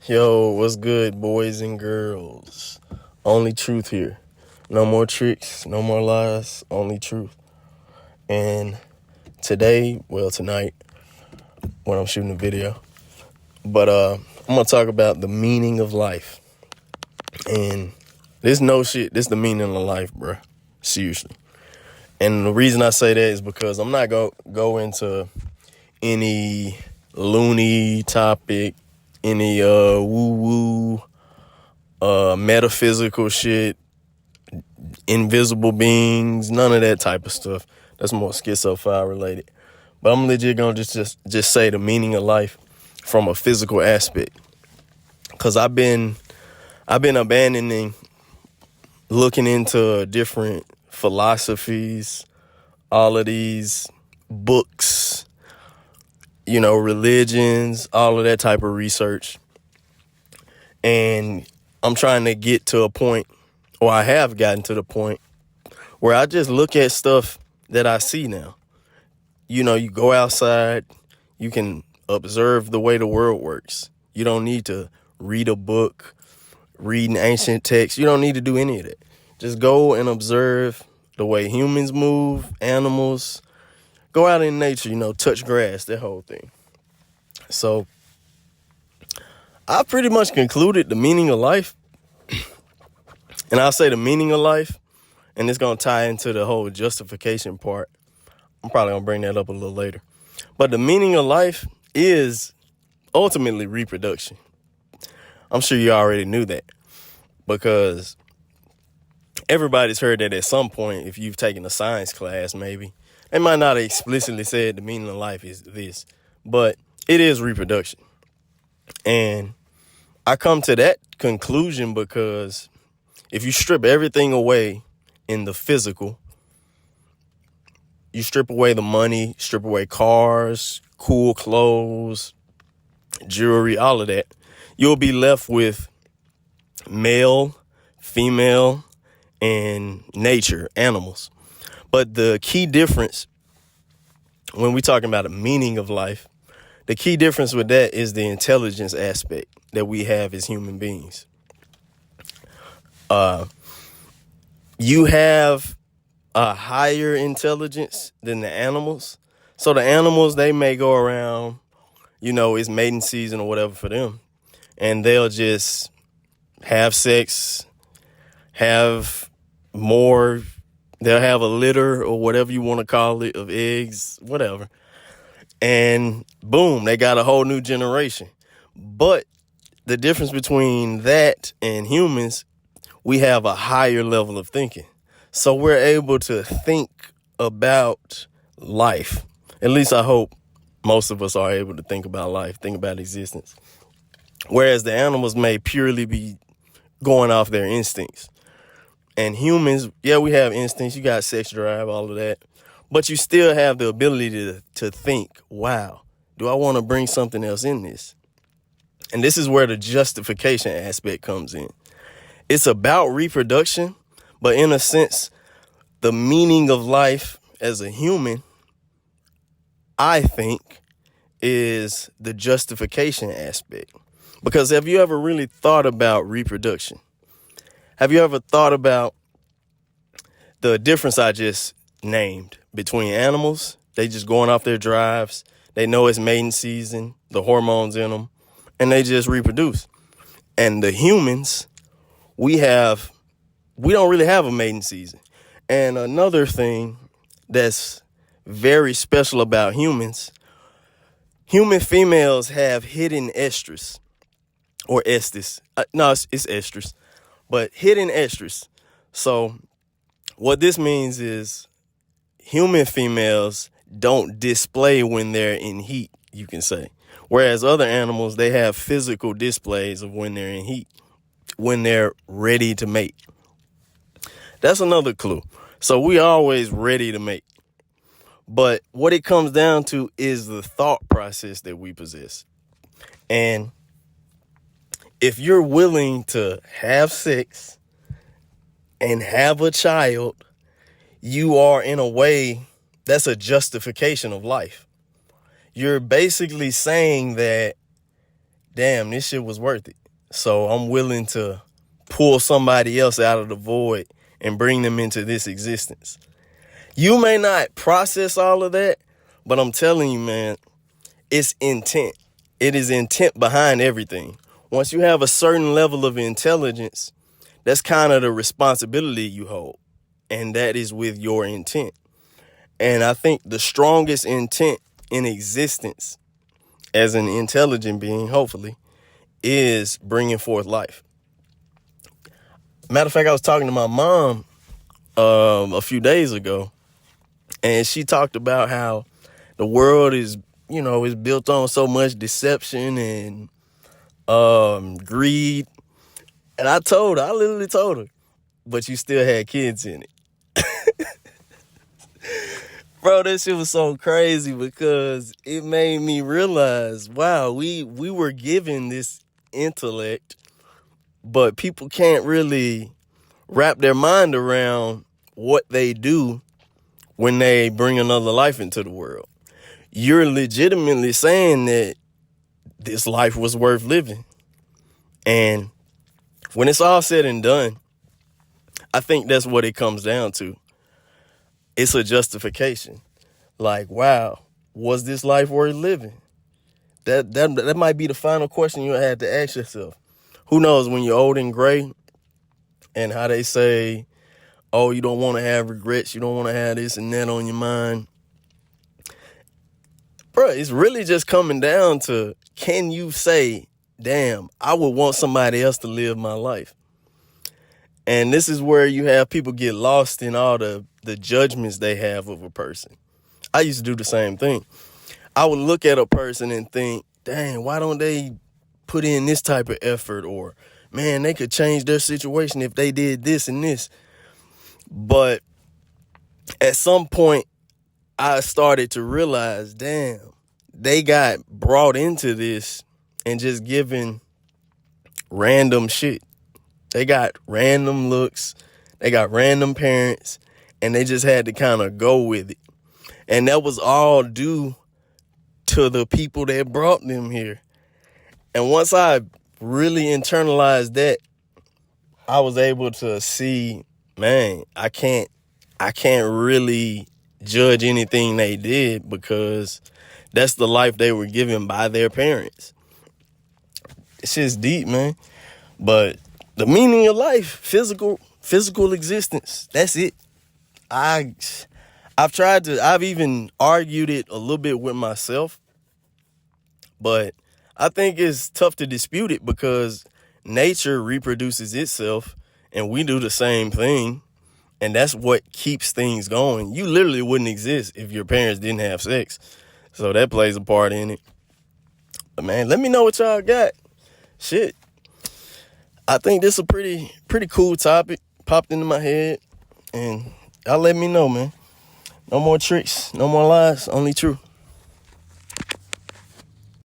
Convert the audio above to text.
Yo, what's good, boys and girls? Only truth here. No more tricks, no more lies, only truth. And tonight, when I'm shooting the video, but I'm gonna talk about the meaning of life. And this the meaning of life, bruh. Seriously. And the reason I say that is because I'm not gonna go into any loony topic, any woo-woo, metaphysical shit, invisible beings, none of that type of stuff. That's more schizophile related. But I'm legit gonna just say the meaning of life from a physical aspect. Cause I've been abandoning looking into different philosophies, all of these books, religions, all of that type of research. And I'm trying to get to a point, or I have gotten to the point, where I just look at stuff that I see now. You go outside, you can observe the way the world works. You don't need to read a book, read an ancient text. You don't need to do any of that. Just go and observe the way humans move, animals. Go out in nature, touch grass, that whole thing. So I pretty much concluded the meaning of life. And I'll say the meaning of life, and it's going to tie into the whole justification part. I'm probably going to bring that up a little later. But the meaning of life is ultimately reproduction. I'm sure you already knew that, because everybody's heard that at some point. If you've taken a science class, maybe they might not have explicitly said the meaning of life is this, but it is reproduction. And I come to that conclusion because if you strip everything away in the physical, you strip away the money, strip away cars, cool clothes, jewelry, all of that, you'll be left with male, female, and nature, animals. But the key difference when we're talking about the meaning of life, the key difference with that is the intelligence aspect that we have as human beings. You have a higher intelligence than the animals. So the animals, they may go around, it's mating season or whatever for them, and they'll just have sex, have more, they'll have a litter or whatever you want to call it of eggs, whatever. And boom, they got a whole new generation. But the difference between that and humans, we have a higher level of thinking. So we're able to think about life. At least I hope most of us are able to think about life, think about existence. Whereas the animals may purely be going off their instincts. And humans, yeah, we have instincts. You got sex drive, all of that. But you still have the ability to think, wow, do I want to bring something else in this? And this is where the justification aspect comes in. It's about reproduction, but in a sense, the meaning of life as a human, I think, is the justification aspect. Because have you ever really thought about reproduction? Have you ever thought about the difference I just named between animals? They just going off their drives. They know it's mating season, the hormones in them, and they just reproduce. And the humans, we don't really have a mating season. And another thing that's very special about humans, human females have hidden estrus or estrus. No, it's estrus, but hidden estrus. So what this means is human females don't display when they're in heat, you can say. Whereas other animals, they have physical displays of when they're in heat, when they're ready to mate. That's another clue. So we always ready to mate. But what it comes down to is the thought process that we possess. And if you're willing to have sex and have a child, you are, in a way, that's a justification of life. You're basically saying that damn, this shit was worth it. So I'm willing to pull somebody else out of the void and bring them into this existence. You may not process all of that, but I'm telling you, man, it's intent. It is intent behind everything. Once you have a certain level of intelligence, that's kind of the responsibility you hold. And that is with your intent. And I think the strongest intent in existence as an intelligent being, hopefully, is bringing forth life. Matter of fact, I was talking to my mom a few days ago, and she talked about how the world is, is built on so much deception and greed. And I literally told her, but you still had kids in it. Bro, that shit was so crazy because it made me realize, wow, we were given this intellect, but people can't really wrap their mind around what they do when they bring another life into the world. You're legitimately saying that this life was worth living. And when it's all said and done, I think that's what it comes down to. It's a justification. Like, wow, was this life worth living? That might be the final question you had to ask yourself. Who knows, when you're old and gray, and how they say, oh, you don't want to have regrets, you don't want to have this and that on your mind. Bro, it's really just coming down to, can you say, damn, I would want somebody else to live my life? And this is where you have people get lost in all the judgments they have of a person. I used to do the same thing. I would look at a person and think, dang, why don't they put in this type of effort? Or, man, they could change their situation if they did this and this. But at some point, I started to realize, damn, they got brought into this and just given random shit. They got random looks, they got random parents, and they just had to kind of go with it. And that was all due to the people that brought them here. And once I really internalized that, I was able to see, man, I can't really judge anything they did because that's the life they were given by their parents. It's just deep, man. But the meaning of life, physical existence, that's it. I've even argued it a little bit with myself, but I think it's tough to dispute it because nature reproduces itself and we do the same thing. And that's what keeps things going. You literally wouldn't exist if your parents didn't have sex. So that plays a part in it. But man, let me know what y'all got. Shit. I think this is a pretty cool topic. Popped into my head. And y'all let me know, man. No more tricks, no more lies, only truth.